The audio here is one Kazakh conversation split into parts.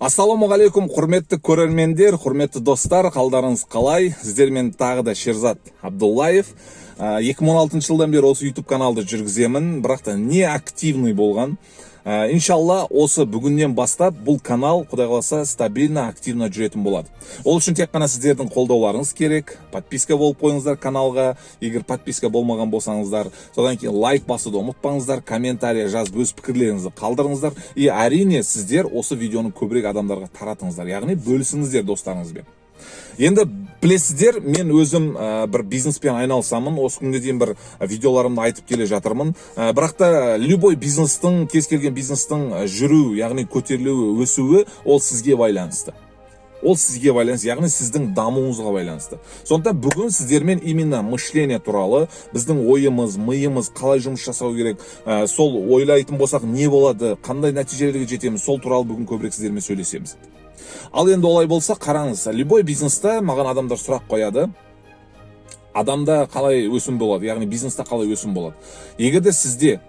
Ассалаумағалейкум, құрметті көрермендер, құрметті достар, қалдарыңыз қалай? Сіздермен тағы да Шерзат Абдуллаев. 2016 жылдан бері осы YouTube каналды жүргіземін, бірақ та не активный болған. Иншалла, осы бүгіннен бастап бұл канал, құдай қаласа, стабильно, активно жүретін болады. Ол үшін тек қана сіздердің қолдауларыңыз керек. Подписка болып қойыңыздар каналға. Егер подписка болмаған болсаңыздар, содан кейін лайк басуды ұмытпаңыздар, комментария жазып өз пікірлеріңізді қалдырыңыздар. И әрине сіздер осы видеоны көбірек адамдарға таратыңыздар, яғни бөлісіңіздер достарыңызбен. Енді білесіздер, мен өзім бір бизнеспен айналысамын, осы күнге дейін бір видеоларымды айтып келе жатырмын. Бірақ та любой бизнестің, кез келген бизнестің жүру, яғни көтерілуі, өсуі, ол сізге байланысты. Ол сізге байланысты, яғни сіздің дамуыңызға байланысты. Сондықтан бүгін сіздермен именно мышление туралы, біздің ойымыз, миымыз қалай жұмыс жасау керек, сол ойлайтын болсақ не болады, қандай нәтижелерге жетеміз, сол туралы бүгін көбірек сіздермен сөйлесеміз. Ал енді олай болса, қараңыз, любой бизнеста маған адамдар сұрақ қояды. Адамда қалай өсім болады, яғни бизнеста қалай өсім болады. Егер де сізде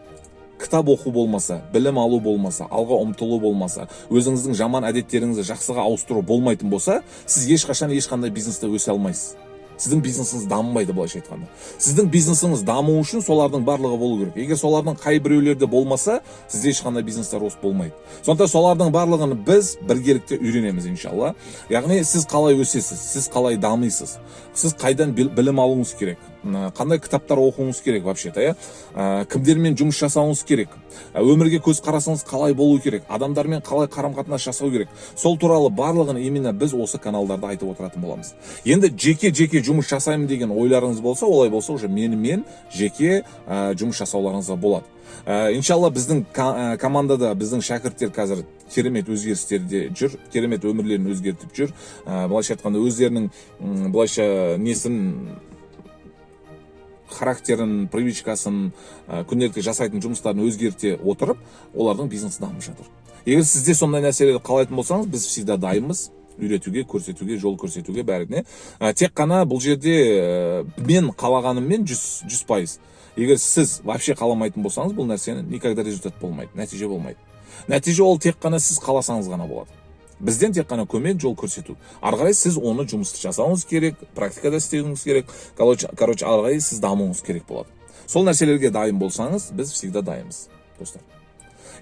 кітап оқу болмаса, білім алу болмаса, алға ұмтылу болмаса, өзіңіздің жаман әдеттеріңізді жақсыға ауыстыру болмайтын болса, сіз ешқандай бизнесте өсе алмайсыз. Сіздің бизнесіңіз дамымайды, былайша айтқанда. Сіздің бизнесіңіз даму үшін солардың барлығы болу керек. Егер солардың қай біреулерде болмаса, сізде ешқандай бизнестер өсіп болмайды. Сондықтан солардың барлығын біз біргелікте үйренеміз, иншалла. Яғни сіз қалай өсесіз, сіз қалай дамисыз, сіз қайдан білім алуыңыз керек, қандай кітаптар оқуыңыз керек вообще-то, кімдермен жұмыс жасауыңыз керек, өмірге көз қарасыңыз қалай болу керек, адамдармен қалай қарым-қатынас жасау керек. Сол туралы барлығын именно біз осы каналдарда айтып отыратын боламыз. Енді жеке жұмыс жасаймын деген ойларыңыз болса, олай болса уже менімен жеке жұмыс жасауларыңызға болады. Иншалла біздің командада біздің шәкірттер қазір керемет өзгерістерде жүр, керемет өмірлерін өзгертіп жүр. Былайша айтқанда өздерінің былайша несін, характерін, привычкасын, күнделікті жасайтын жұмыстарын өзгерте отырып, олардың бизнесі дамып жатыр. Егер сізде сондай нәрселерді қалайтын болсаңыз, біз всегда дайынбыз үйретуге, көрсетуге, жол көрсетуге бәріне. Тек қана бұл жерде мен қалағаныммен 100%. Егер сіз вообще қаламайтын болсаңыз, бұл нәрсені никогда результат болмайды, нәтиже болмайды. Нәтиже ол тек қана сіз қаласаңыз ғана болады. Бізден тек қана көмек, жол көрсету. Арғай сіз оны жұмысты жасауыңыз керек, практикада істеуіңіз керек. Короче, арғай сіз дамуыңыз керек болады. Сол нәрселерге дайын болсаңыз, біз всегда дайынбыз, достар.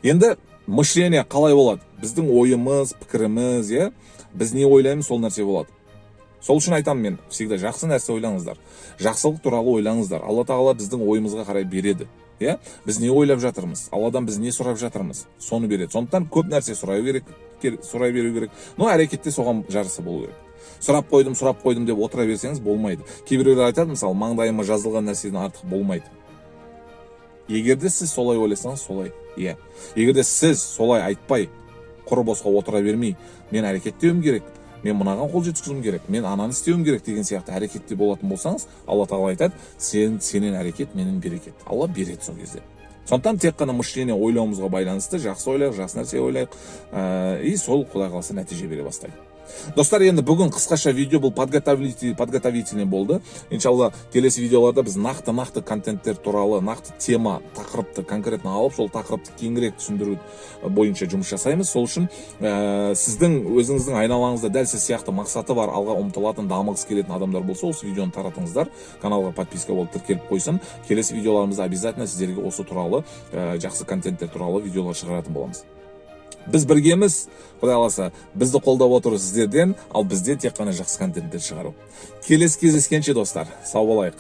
Енді мышление қалай болады? Біздің ойымыз, пікіріміз, біз не ойлаймыз, сол нәрсе болады. Сол үшін айтамын мен, всегда жақсы нәрсе ойлаңыздар. Жақсылық туралы ойлаңыздар. Алла тағала біздің ойымызға қарай береді. Біз не ойлап жатырмыз? Алладан біз не сұрап жатырмыз? Соны береді. Сондықтан көп нәрсе сұрай беру керек. Но әрекетте соған жарысы болу керек. Сұрап қойдым деп отыра берсеңіз болмайды. Кейбіреулер айтады, мысалы, маңдайыма жазылған нәрседен артық болмайды. Егер де сіз солай ойласаңыз, солай. Егер де сіз солай айтпай, құр босқа отыра бермей, мен әрекеттеуім керек, мен мынаған қол жеткізуім керек, мен ананы істеуім керек деген сияқты әрекетте болатын болсаңыз, Алла тағала айтады, сенен әрекет, менен берекет. Алла береді сол кезде. Сондықтан тек қана мышление ойлауымызға байланысты, жақсы ойлайық, жақсы нәрсе ойлайық, и сол құдай қаласа нәтиже бере бастайды. Достар, енді бүгін қысқаша видео бұл подготовительный болды. Иншалла, келесі видеоларда біз нақты контенттер туралы, нақты тема, тақырыпты конкретно алып, сол тақырыпты кеңірек түсіндіру бойынша жұмыс жасаймыз. Сол үшін сіздің өзіңіздің айналаңызда дәл сіз сияқты мақсаты бар, алға ұмтылатын, дамығысы келетін адамдар болса, осы видеоны таратыңыздар, каналға подписка болып тіркеліп қойсын. Келесі видеоларымызда обязательно сіздерге осы туралы, жақсы контенттер туралы видеолар шығаратын боламыз. Біз біргеміз, құдай қаласа, бізді қолдап отыру сіздерден, ал бізде тек қана жақсы контенттер шығару. Келесі кездескенше достар, сау болайық.